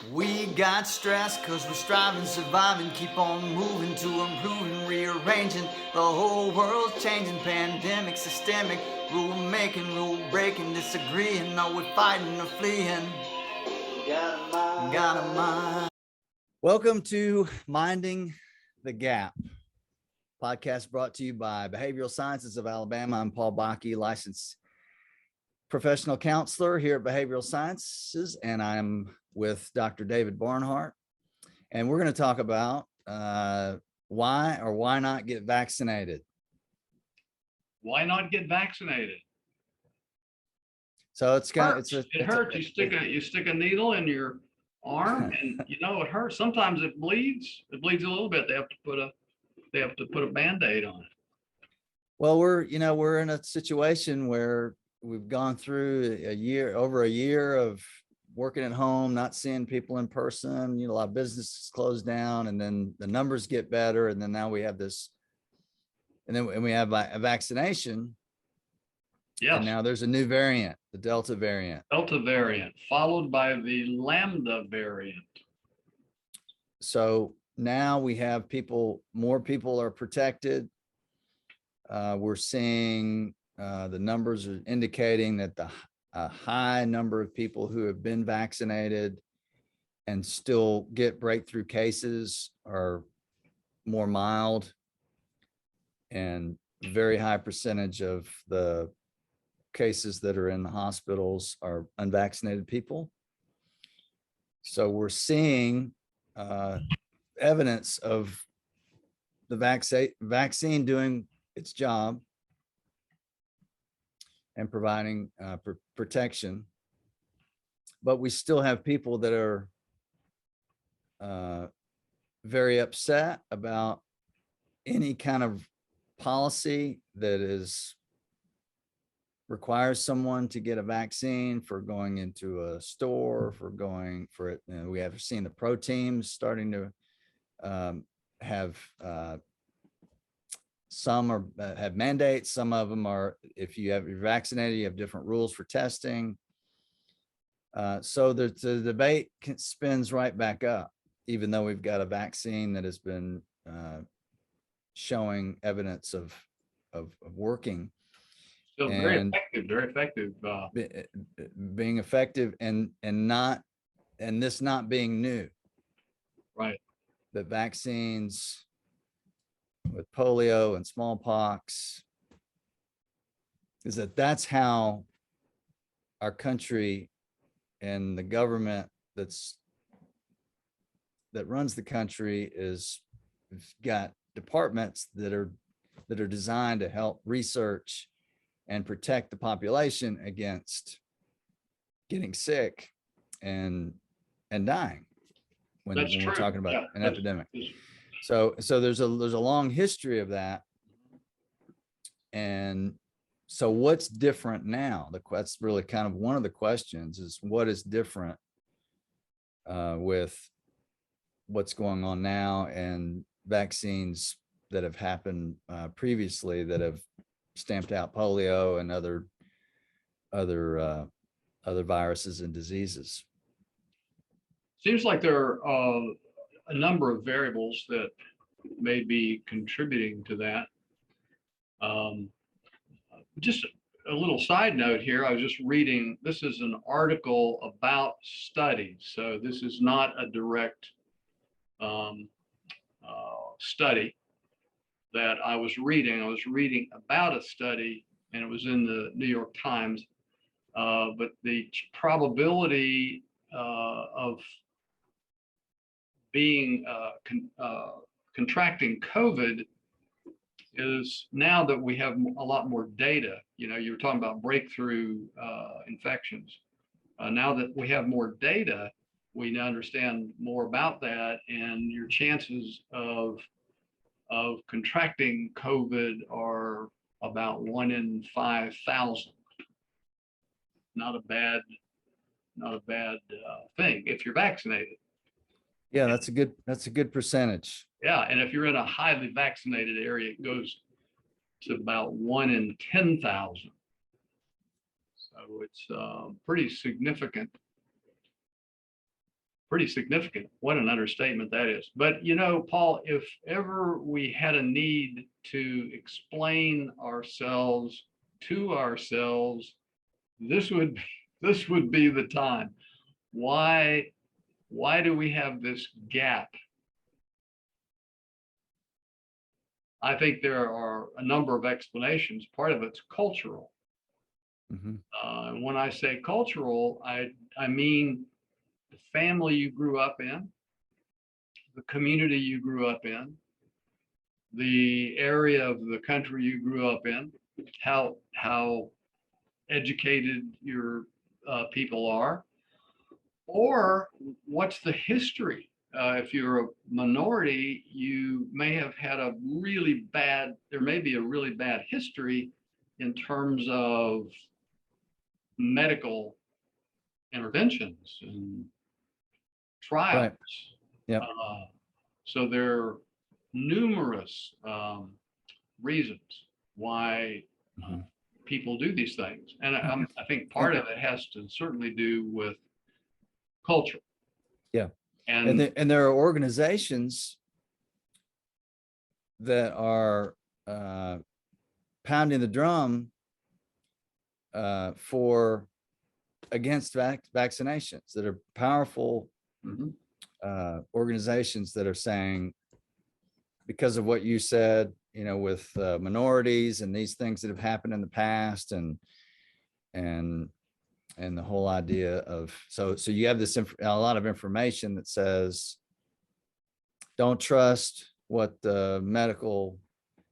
We got stressed cause we're striving, surviving, keep on moving to improving, rearranging. The whole world's changing, pandemic, systemic, rule making, rule breaking, disagreeing, are we fighting or fleeing? Got a mind. Welcome to Minding the Gap, podcast brought to you by Behavioral Sciences of Alabama. I'm Paul Bakke, licensed professional counselor here at Behavioral Sciences, and I'm with Dr. David Barnhart, and we're going to talk about why or why not get vaccinated. Why not get vaccinated? So it hurts. You stick a needle in your arm, and it hurts. Sometimes it bleeds. It bleeds a little bit. They have to put a Band-Aid on it. Well, we're in a situation where we've gone through over a year of working at home, not seeing people in person. A lot of businesses closed down, and then the numbers get better, and then now we have this, and then we have a vaccination. Yes. And now there's a new variant, the Delta variant. Delta variant, followed by the Lambda variant. So now we have more people are protected. We're seeing the numbers are indicating that a high number of people who have been vaccinated and still get breakthrough cases are more mild, and very high percentage of the cases that are in the hospitals are unvaccinated people. So we're seeing evidence of the vaccine doing its job and providing protection, but we still have people that are very upset about any kind of policy that requires someone to get a vaccine for going into a store, for going for it. We have seen the pro teams starting to have some have mandates. Some of them are, if you're vaccinated, you have different rules for testing. So the debate spins right back up, even though we've got a vaccine that has been showing evidence of working. So very effective. Being effective and this not being new. Right. The vaccines with polio and smallpox is that's how our country and the government that runs the country is got departments that are designed to help research and protect the population against getting sick and dying when we're talking about an epidemic. So there's a long history of that. And so what's different now? That's really kind of one of the questions, is what is different with what's going on now and vaccines that have happened previously that have stamped out polio and other viruses and diseases. Seems like there are a number of variables that may be contributing to that. Just a little side note here. I was just reading, this is an article about studies. So this is not a direct study that I was reading. I was reading about a study, and it was in the New York Times. But the probability of being contracting COVID is, now that we have a lot more data. You were talking about breakthrough infections. Now that we have more data, we now understand more about that, and your chances of contracting COVID are about 1 in 5,000. Not a bad thing if you're vaccinated. Yeah, that's a good percentage. Yeah, and if you're in a highly vaccinated area, it goes to about 1 in 10,000. So it's pretty significant pretty significant. What an understatement that is. But you know, Paul, if ever we had a need to explain ourselves to ourselves, this would this would be the time. Why do we have this gap? I think there are a number of explanations. Part of it's cultural. Mhm. When I say cultural, I mean the family you grew up in, the community you grew up in, the area of the country you grew up in, how educated your people are, or what's the history. If you're a minority, you may have had a really bad, there may be a really bad history in terms of medical interventions and trials. Right. Yep. So there are numerous reasons why Mhm. people do these things. And I think part of it has to certainly do with culture. Yeah. And And there are organizations that are pounding the drum for against vaccinations, that are powerful mhm, organizations that are saying, because of what you said, you know, with minorities and these things that have happened in the past, and the whole idea of, so you have this a lot of information that says, don't trust what the medical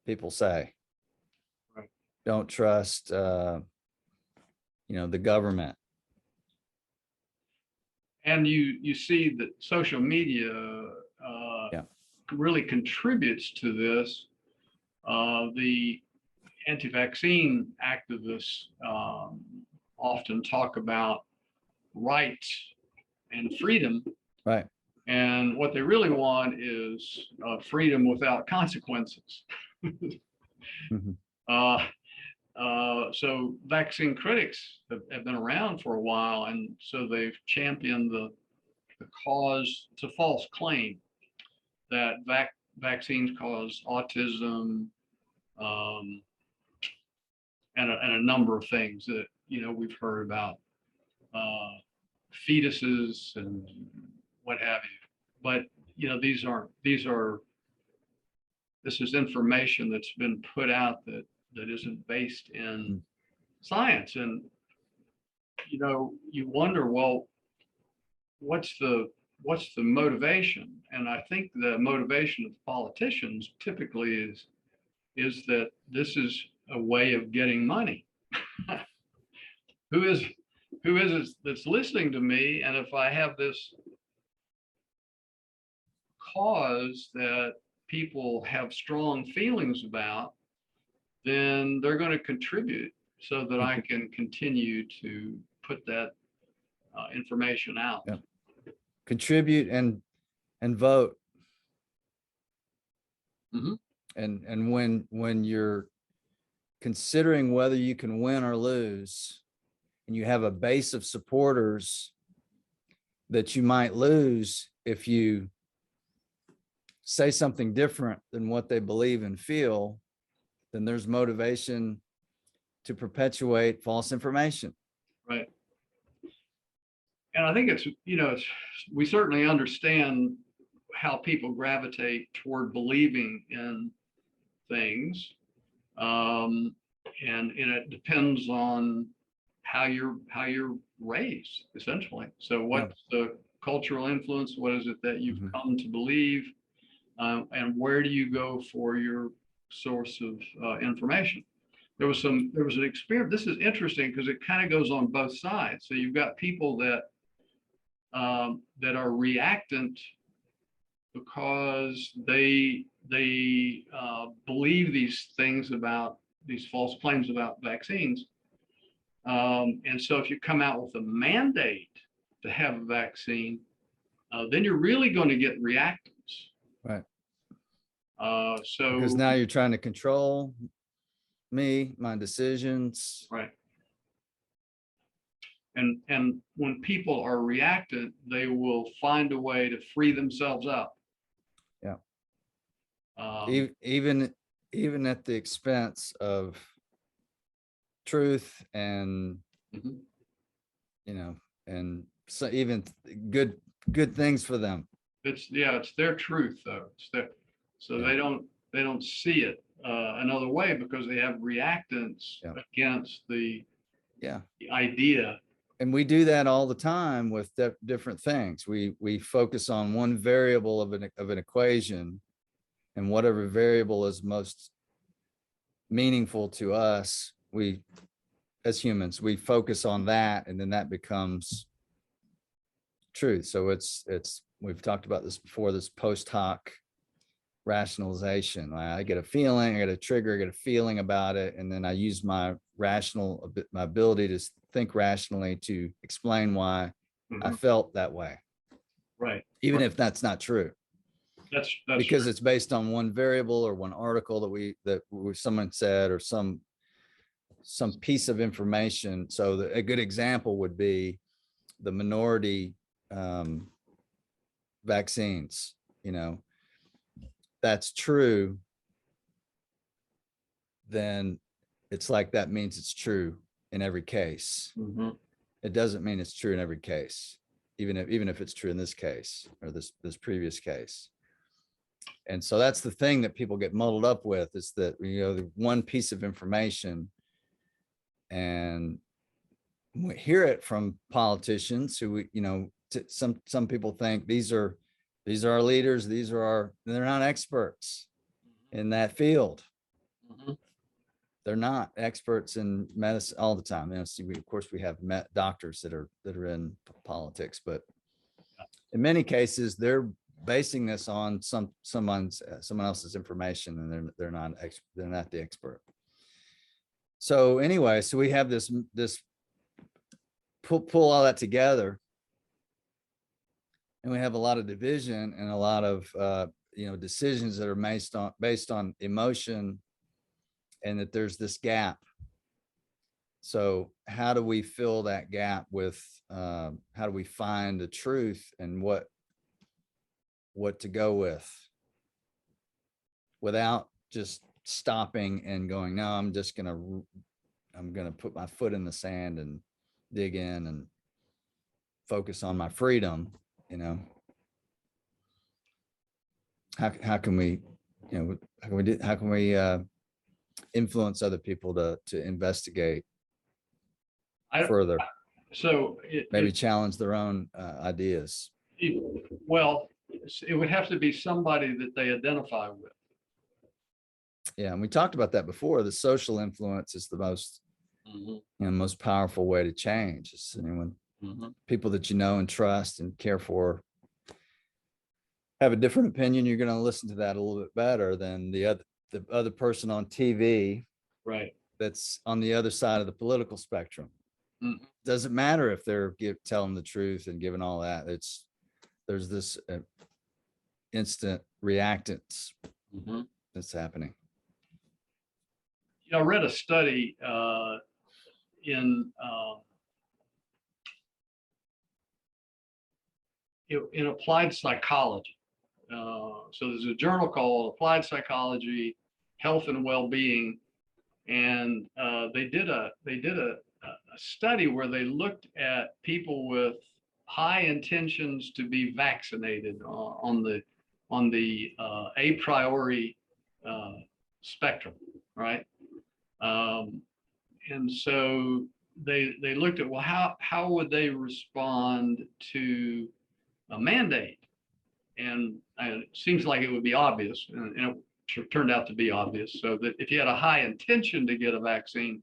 people say. right. Don't trust the government. And you see that social media Yeah. really contributes to this. The anti-vaccine activists often talk about rights and freedom, Right. and what they really want is freedom without consequences. Mhm. uh, so vaccine critics have been around for a while, and so they've championed the cause. It's a false claim that vaccines cause autism, um, and a number of things that we've heard about, uh, fetuses and what have you. But this is information that's been put out that isn't based in Mm. science. And you wonder, well, what's the motivation? And I think the motivation of politicians typically is that this is a way of getting money. who is it that's listening to me? And if I have this cause that people have strong feelings about, then they're going to contribute so that I can continue to put that information out. Yeah. Contribute and vote. Mhm. And when you're considering whether you can win or lose, and you have a base of supporters that you might lose if you say something different than what they believe and feel, then there's motivation to perpetuate false information. Right. And I think we certainly understand how people gravitate toward believing in things. And it depends on how you're raised, essentially. So what's the cultural influence? What is it that you've Mhm. come to believe? And where do you go for your source of information? There was an experience. This is interesting because it kind of goes on both sides. So you've got people that are reactant because they believe these things about these false claims about vaccines. And so if you come out with a mandate to have a vaccine, then you're really going to get reactants. Right. So Because now you're trying to control me, my decisions. right. And when people are reactant, they will find a way to free themselves up. Yeah. Um, Even at the expense of truth and, mhm. you know, and so even good things for them. It's their truth though. It's their, so Yeah. they don't see it another way because they have reactants Yeah. against Yeah. the idea. And we do that all the time with different things. We focus on one variable of an equation, and whatever variable is most meaningful to us, we, as humans, we focus on that, and then that becomes truth. So we've talked about this before, this post hoc rationalization. I get a feeling, I get a trigger, I get a feeling about it, and then I use my my ability to think rationally to explain why I Mhm. felt that way, Right. even Right. if that's not true, That's because true. it's based on one variable or one article that someone said, or some piece of information. So a good example would be the minority um, vaccines. You know, that's true, then it's like that means it's true in every case. Mhm. It doesn't mean it's true in every case, even if it's true in this case or this previous case. And so that's the thing that people get muddled up with, is that, you know, the one piece of information, and we hear it from politicians who, you know, some people think these are our leaders, they're not experts in that field. Mhm. They're not experts in medicine all the time. You know, see, of course we have doctors that are in politics, but in many cases they're basing this on someone else's information, and they're not the expert. So anyway, so we have this pull all that together, and we have a lot of division and a lot of you know, decisions that are based on emotion, and that there's this gap. So how do we fill that gap with how do we find the truth and what to go with, without just stopping and going, no, I'm going to put my foot in the sand and dig in and focus on my freedom, you know? How can we, you know, how can we influence other people to investigate I, further, so maybe challenge their own ideas? well, it would have to be somebody that they identify with. Yeah, and we talked about that before. The social influence is the most, Mhm. you know, most powerful way to change. It's, I mean, when Mhm. people that you know and trust and care for have a different opinion, you're going to listen to that a little bit better than the other person on TV Right. that's on the other side of the political spectrum. Mhm. Doesn't matter if they're telling the truth and giving all that. There's this instant reactance Mhm. that's happening. You know, I read a study in applied psychology. So there's a journal called Applied Psychology, Health and Well-being, and they did a study where they looked at people with high intentions to be vaccinated on the a priori uh, spectrum, right? Um, and so they looked at, well, how would they respond to a mandate? And it seems like it would be obvious, and it turned out to be obvious. So that if you had a high intention to get a vaccine,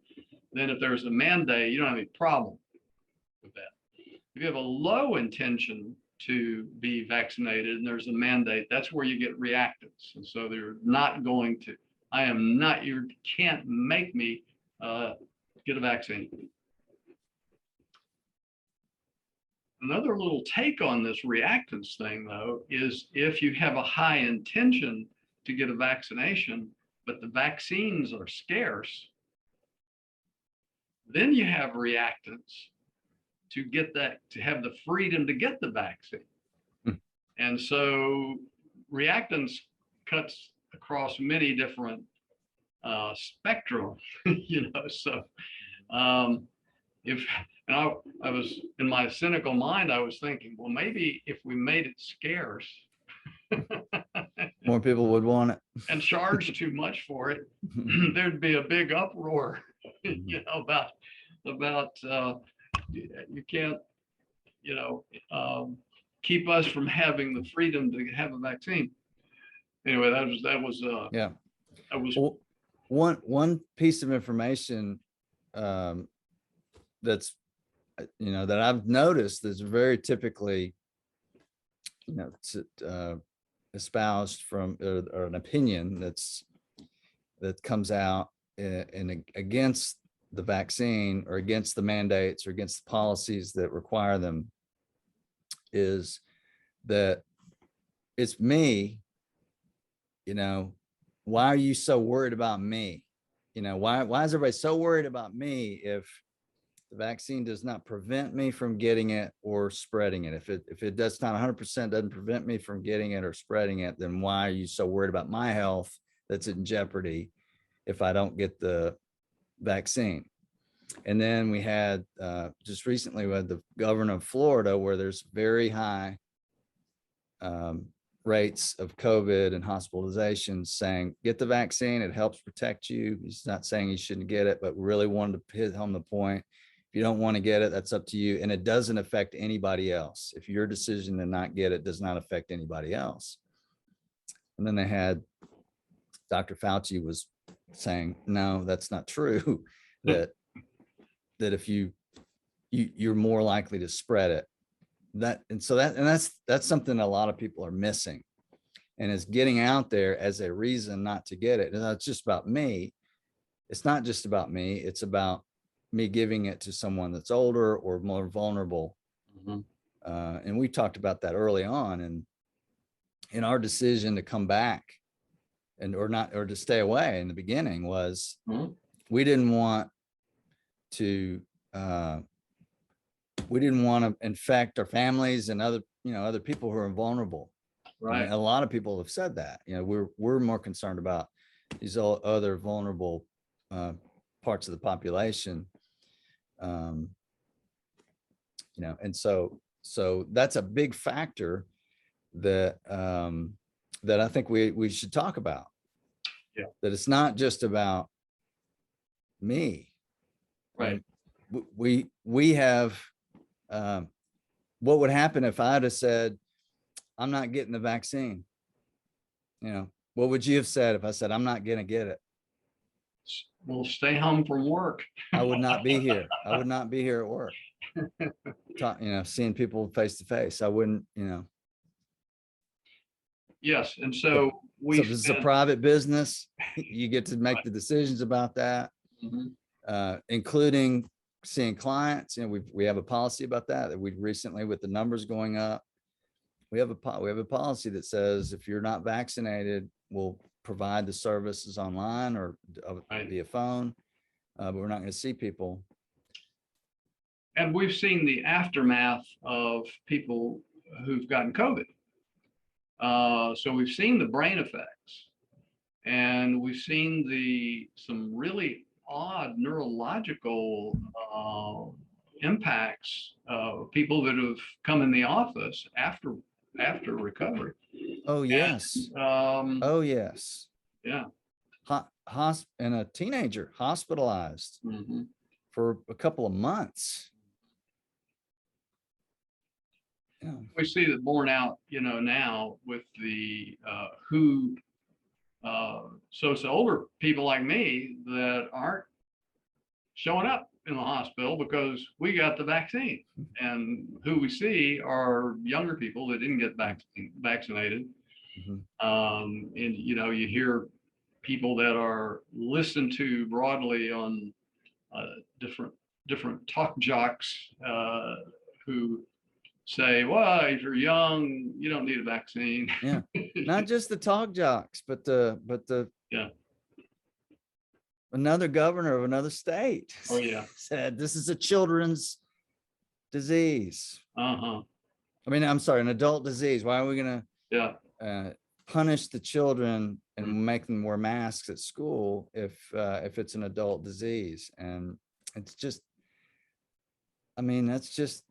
then if there's a mandate, you don't have any problem with that. If you have a low intention to be vaccinated and there's a mandate, that's where you get reactants. And so they're not going to, you can't make me get a vaccine. Another little take on this reactance thing, though, is if you have a high intention to get a vaccination, but the vaccines are scarce, then you have reactants to get that, to have the freedom to get the vaccine. Hmm. And so reactance cuts across many different spectrum, so if, and I was, in my cynical mind, I was thinking, well, maybe if we made it scarce More people would want it. and charged too much for it, there'd be a big uproar, about you can't, keep us from having the freedom to have a vaccine. Anyway, Yeah. that was Well, one piece of information that's that I've noticed that's very typically espoused from or an opinion that comes out in against the vaccine or against the mandates or against the policies that require them is that it's me. Why are you so worried about me? Why is everybody so worried about me if the vaccine does not prevent me from getting it or spreading it? If it does not 100% doesn't prevent me from getting it or spreading it, then why are you so worried about my health that's in jeopardy if I don't get the vaccine? And then we had just recently we had the governor of Florida, where there's very high rates of COVID and hospitalizations, saying, get the vaccine, it helps protect you. He's not saying you shouldn't get it, but really wanted to hit home the point. If you don't want to get it, that's up to you. And it doesn't affect anybody else. If your decision to not get it does not affect anybody else. And then they had Dr. Fauci was saying, no, that's not true. that if you're more likely to spread it. That's something a lot of people are missing, and is getting out there as a reason not to get it. And it's just about me. It's not just about me. It's about me giving it to someone that's older or more vulnerable. Mhm. And we talked about that early on, and in our decision to come back or to stay away in the beginning was Mhm. we didn't want to infect our families and other people who are vulnerable. Right. And a lot of people have said that, we're more concerned about these other vulnerable parts of the population. And so that's a big factor that I think we should talk about. Yeah. That it's not just about me. Right. We have what would happen if I'd have said, I'm not getting the vaccine? What would you have said if I said, I'm not going to get it? We'll stay home from work. I would not be here. I would not be here at work, seeing people face to face. I wouldn't, Yes. And so so this is a private business. You get to make Right. the decisions about that, Mhm. Including seeing clients. We have a policy about that we recently, with the numbers going up, we have a policy that says if you're not vaccinated, we'll provide the services online or Right. via phone, but we're not going to see people. And we've seen the aftermath of people who've gotten COVID. So we've seen the brain effects, and we've seen some really odd neurological impacts of people that have come in the office after recovery. Oh yes. And, Oh yes. yeah. And a teenager hospitalized Mm-hmm. for a couple of months. Yeah. We see that borne out, now with the who. So it's older people like me that aren't showing up in the hospital because we got the vaccine, and who we see are younger people that didn't get vaccinated. Mm-hmm. And you hear people that are listened to broadly on different talk jocks who say, well, if you're young, you don't need a vaccine. Yeah. Not just the talk jocks, but the Yeah. Another governor of another state Oh yeah. said this is a children's disease. Uh-huh. I mean, I'm sorry, an adult disease. Why are we gonna Yeah. punish the children and Mm. make them wear masks at school if it's an adult disease? And it's just, I mean, that's just,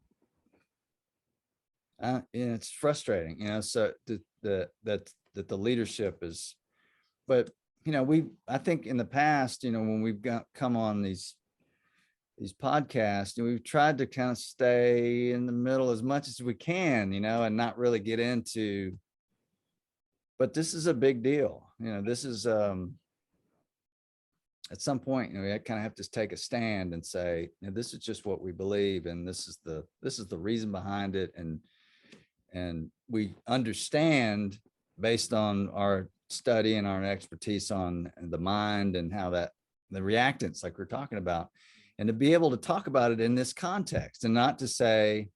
it's frustrating, so that the leadership is, but, I think in the past, when we've come on these podcasts, we've tried to kind of stay in the middle as much as we can, and not really get into, but this is a big deal. This is, at some point, we kind of have to take a stand and say, this is just what we believe, and this is the reason behind it. And we understand, based on our study and our expertise on the mind and how that the reactants, like we're talking about, and to be able to talk about it in this context, and not to say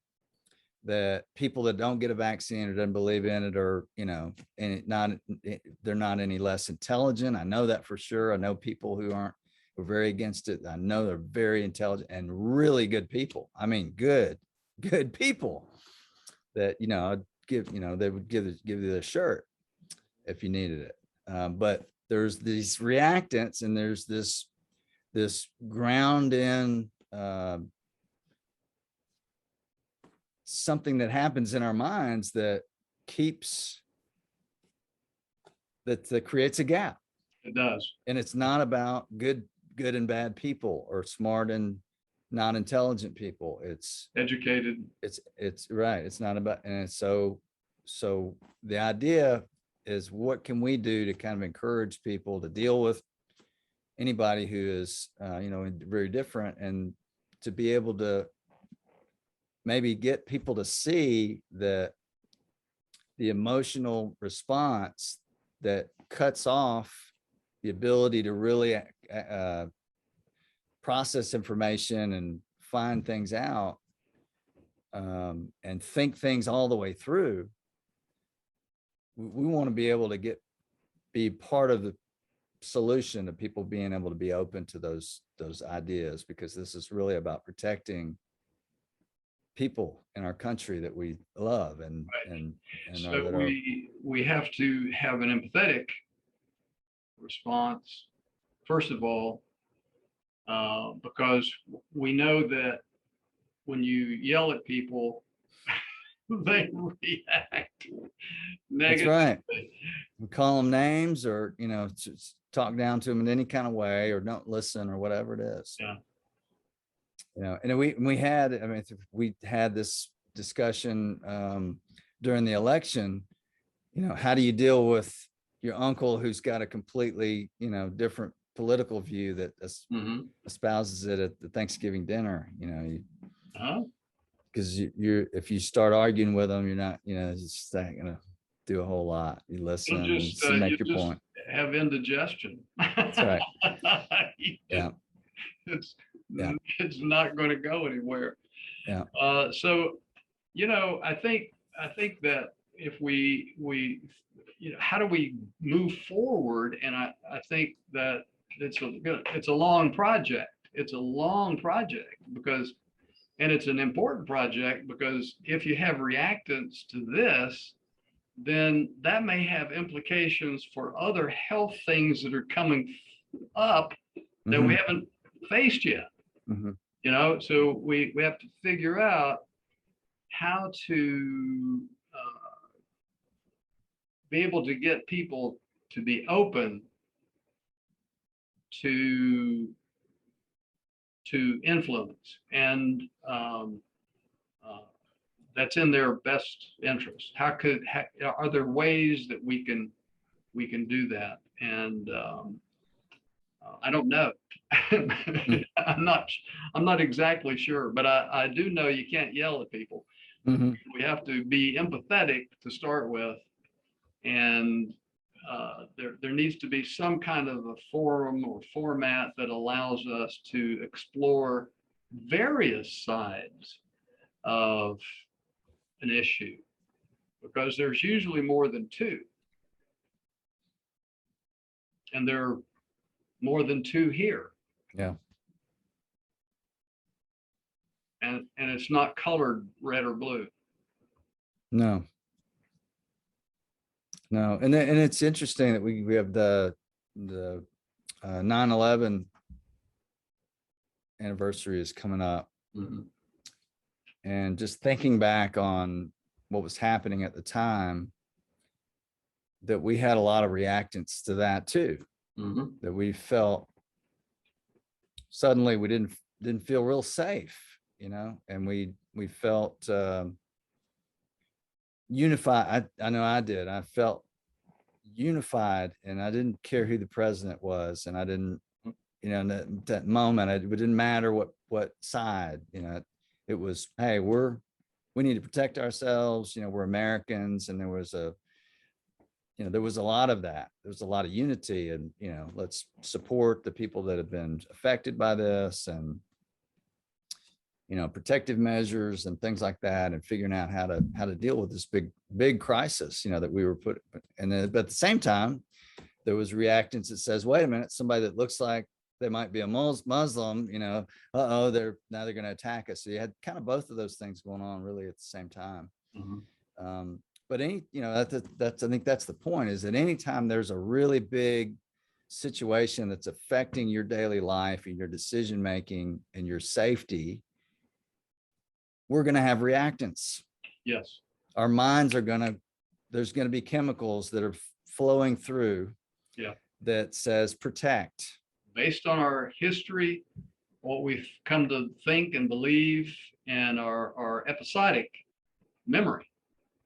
that people that don't get a vaccine or doesn't believe in it, or, they're not any less intelligent. I know that for sure. I know people who are very against it. I know they're very intelligent and really good people. I mean, good people that, I'd give, they would give you the shirt if you needed it. But there's these reactants, and there's this ground in something that happens in our minds that creates a gap. It does. And it's not about good and bad people, or smart and not intelligent people. It's Educated. it's right. It's not about, and so the idea is, what can we do to kind of encourage people to deal with anybody who is, very different, and to be able to maybe get people to see that the emotional response that cuts off the ability to really process information and find things out, and think things all the way through. We want to be able to be part of the solution of people being able to be open to those ideas, because this is really about protecting people in our country that we love, and Right. and So that are, we have to have an empathetic response, first of all, because we know that when you yell at people, they react that's negatively. right. We call them names, or, just talk down to them in any kind of way, or don't listen, or whatever it is. Yeah. And we had, I mean, we had this discussion during the election. How do you deal with your uncle who's got a completely, different political view that Mhm. espouses it at the Thanksgiving dinner? Uh-huh. Because if you start arguing with them, you're not, it's just not gonna do a whole lot. You listen You'll and just make your you just point. have indigestion. That's right. Yeah. It's Yeah. it's not going to go anywhere. Yeah. So, I think that if how do we move forward? And I think that it's a long project. It's a long project and it's an important project, because if you have reactants to this, then that may have implications for other health things that are coming up that we haven't faced yet. Mhm. So we have to figure out how to be able to get people to be open to influence, and that's in their best interest. Are there ways that we can do that? And I don't know. I'm not exactly sure, but I do know you can't yell at people. Mhm. We have to be empathetic to start with, and there needs to be some kind of a forum or format that allows us to explore various sides of an issue, because there's usually more than two, and there are more than two here. Yeah. and it's not colored red or blue. No. No, and then, and it's interesting that we have the 9/11 anniversary is coming up, Mhm. and just thinking back on what was happening at the time, that we had a lot of reactants to that too, Mhm. that we felt suddenly we didn't feel real safe, and we felt unified. I know I did. I felt unified, and I didn't care who the president was, and I didn't, in that moment, it didn't matter what side, it was, hey, we need to protect ourselves, we're Americans, and there was a lot of that. There was a lot of unity, and let's support the people that have been affected by this, and protective measures and things like that, and figuring out how to deal with this big crisis, that we were put. And then, but at the same time, there was reactance that says, wait a minute, somebody that looks like they might be a Muslim, now they're going to attack us. So you had kind of both of those things going on really at the same time. Mhm. But that's I think that's the point, is that anytime there's a really big situation that's affecting your daily life and your decision making and your safety, we're going to have reactants. Yes. Our minds are there's going to be chemicals that are flowing through. Yeah. That says protect. Based on our history, what we've come to think and believe, and our episodic memory,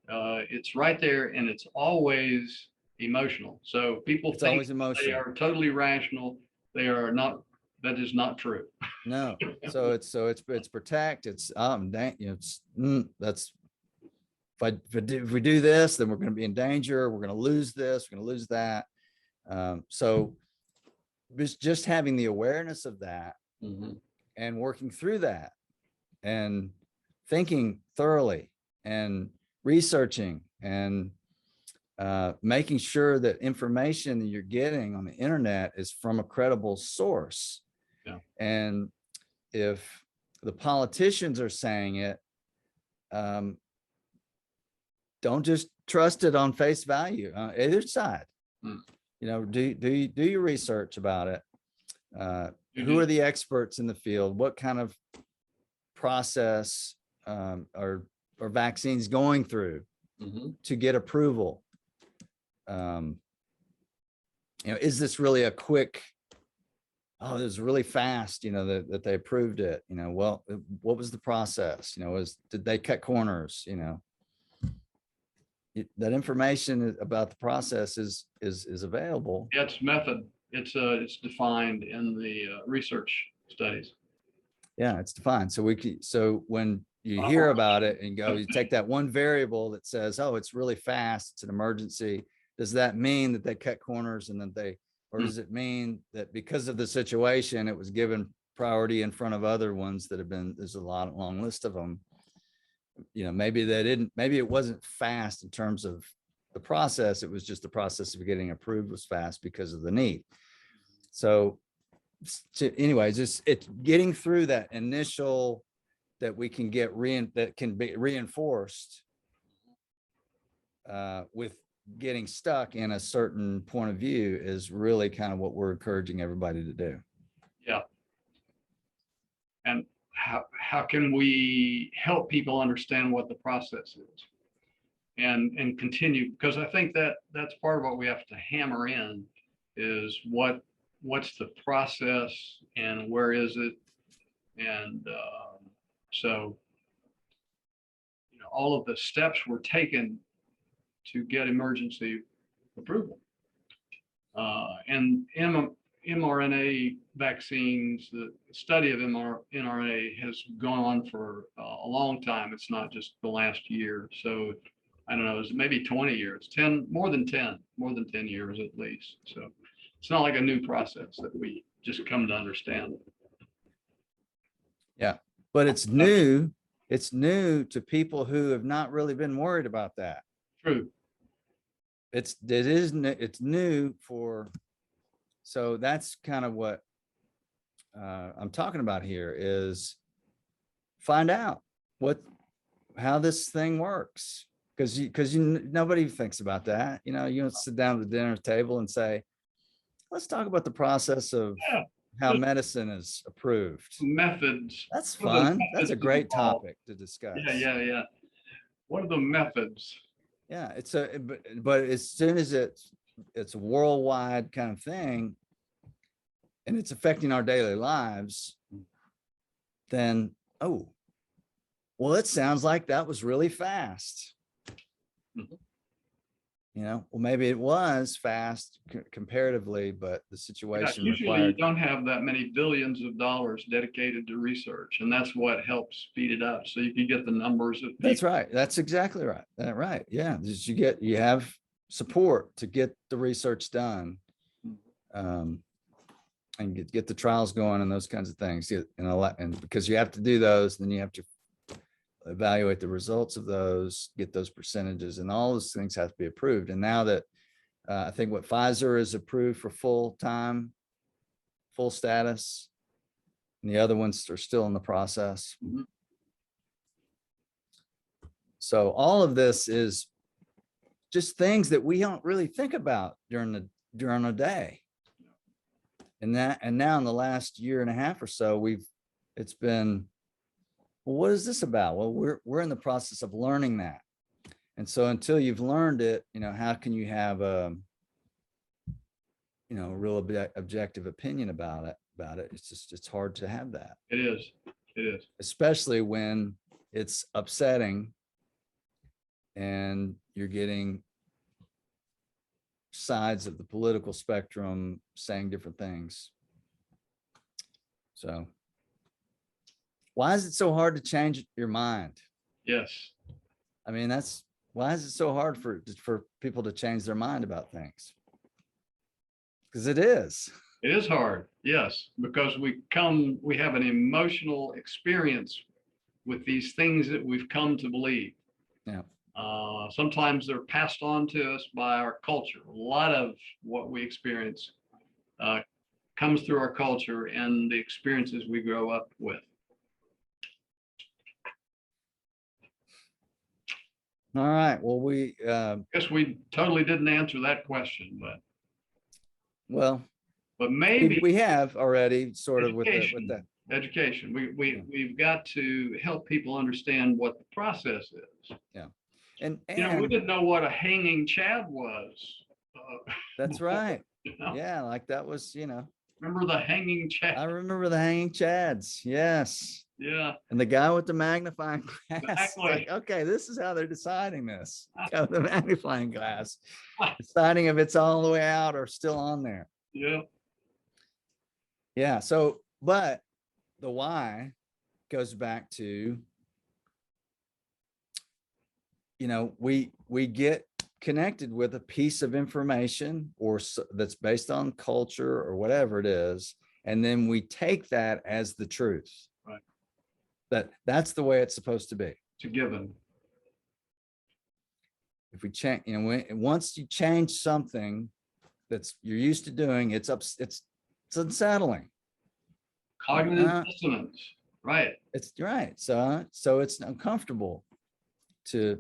it's right there, and it's always emotional. So people It's think always they emotional. are totally rational. They are not. That is not true. No. So it's protect. It's that's if we do this, then we're going to be in danger. We're going to lose this. We're going to lose that. So just having the awareness of that, Mhm. and working through that, and thinking thoroughly, and researching, and making sure that information that you're getting on the internet is from a credible source. Yeah. And if the politicians are saying it, don't just trust it on face value, either side. Mm. Do your research about it. Who are the experts in the field? What kind of process are vaccines going through Mhm. to get approval? Is this really a quick, oh, it was really fast, that they approved it, well, what was the process? Did they cut corners? That information about the process is available. Yeah, it's method. It's defined in the research studies. Yeah, it's defined. So when you hear about it and you take that one variable that says, oh, it's really fast, it's an emergency. Does that mean that they cut corners, and that or does it mean that because of the situation, it was given priority in front of other ones that have been, there's a long list of them. Maybe it wasn't fast in terms of the process. It was just the process of getting approved was fast because of the need. So anyways, it's getting through that initial, that we can get that can be reinforced with getting stuck in a certain point of view, is really kind of what we're encouraging everybody to do. Yeah. And how can we help people understand what the process is, and continue? Because I think that's part of what we have to hammer in, is what's the process, and where is it? And so all of the steps were taken to get emergency approval. And mRNA vaccines, the study of mRNA has gone on for a long time. It's not just the last year. So I don't know, it's maybe 20 years, more than 10 years at least. So it's not like a new process that we just come to understand. Yeah, but it's new. It's new to people who have not really been worried about that. True. It's new for, so that's kind of what I'm talking about here, is find out how this thing works. Because nobody thinks about that. You don't sit down at the dinner table and say, let's talk about the process of Yeah, how just medicine is approved. methods. That's What are the fun. That's a methods great involved? topic to discuss. Yeah. What are the methods? Yeah, but as soon as it's a worldwide kind of thing and it's affecting our daily lives, then, oh, well, it sounds like that was really fast. Mhm. Well, maybe it was fast comparatively, but the Yeah, situation usually you required. don't have that many billions of dollars dedicated to research, and that's what helps speed it up. So you can get the numbers of That's people. right. That's exactly right. Right. Yeah. You have support to get the research done. Um, and get the trials going and those kinds of things. And because you have to do those, then you have to evaluate the results of those, get those percentages, and all those things have to be approved. And now that I think what Pfizer is approved for full status, and the other ones are still in the process. Mhm. So all of this is just things that we don't really think about during a day. And now in the last year and a half or so, it's been, well, what is this about? Well, we're in the process of learning that. And so until you've learned it, how can you have a real objective opinion about it? It's hard to have that. It is. Especially when it's upsetting and you're getting sides of the political spectrum saying different things. So why is it so hard to change your mind? Yes. I mean, why is it so hard for people to change their mind about things? Because it is. It is hard. Yes, because we have an emotional experience with these things that we've come to believe. Yeah. Sometimes they're passed on to us by our culture. A lot of what we experience comes through our culture and the experiences we grow up with. All right. Well, Guess we totally didn't answer that question, well, but maybe we have already sort of with education. that. Education. We've got to help people understand what the process is. Yeah. And we didn't know what a hanging chad was. That's right. You know? Yeah, like that was, Remember the hanging chad? I remember the hanging chads. Yes. Yeah. And the guy with the magnifying glass. Exactly. Like, okay, this is how they're deciding this. The magnifying glass, deciding if it's all the way out or still on there. Yeah. Yeah. So, but the why goes back to, we get connected with a piece of information that's based on culture or whatever it is, and then we take that as the truth. Right. That's the way it's supposed to be. It's a given. If we change, once you change something you're used to doing, it's unsettling. Cognitive dissonance. Right. It's right. So it's uncomfortable to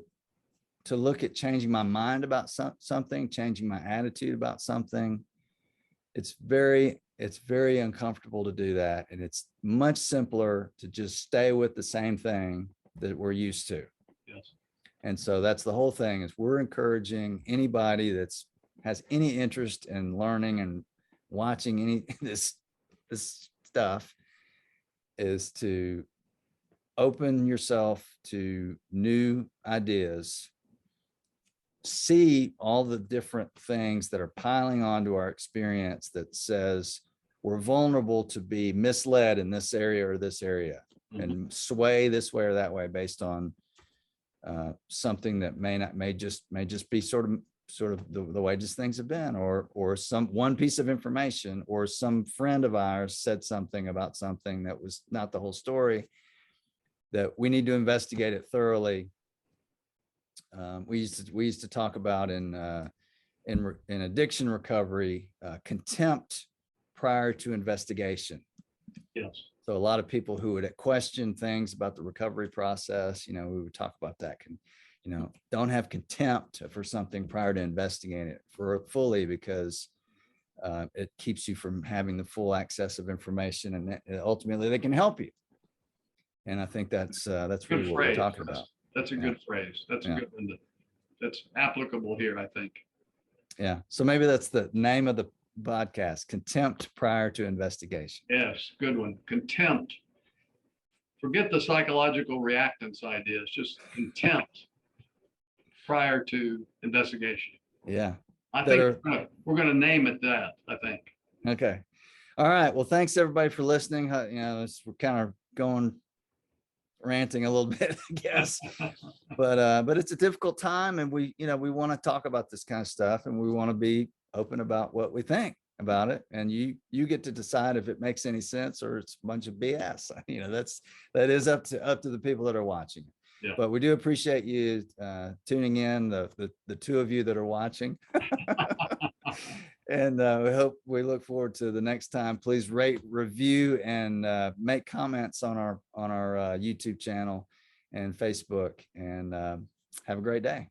look at changing my mind about something, changing my attitude about something. It's very uncomfortable to do that. And it's much simpler to just stay with the same thing that we're used to. Yes. And so that's the whole thing, is we're encouraging anybody has any interest in learning and watching any this stuff, is to open yourself to new ideas, see all the different things that are piling onto our experience that says we're vulnerable to be misled in this area or this area, and sway this way or that way based on something that may just be sort of the way just things have been, or one piece of information, or some friend of ours said something about something that was not the whole story, that we need to investigate it thoroughly. We used to talk about in addiction recovery, contempt prior to investigation. Yes. So a lot of people who would question things about the recovery process, we would talk about that. Don't have contempt for something prior to investigating it fully, because it keeps you from having the full access of information, and ultimately they can help you. And I think that's really Good what we're phrase. talking about. That's a Yeah. good phrase. That's a Yeah. good one. That's applicable here, I think. Yeah. So maybe that's the name of the podcast: Contempt Prior to Investigation. Yes, good one. Contempt. Forget the psychological reactance ideas, just contempt prior to investigation. Yeah. I That think are- we're going to name it that, I think. Okay. All right. Well, thanks everybody for listening. We're kind of going ranting a little bit, I guess. But it's a difficult time, and we want to talk about this kind of stuff, and we want to be open about what we think about it. And you get to decide if it makes any sense or it's a bunch of BS. That is up to the people that are watching. Yeah. But we do appreciate you tuning in, the two of you that are watching. And we look forward to the next time. Please rate, review, and make comments on our YouTube channel and Facebook. And have a great day.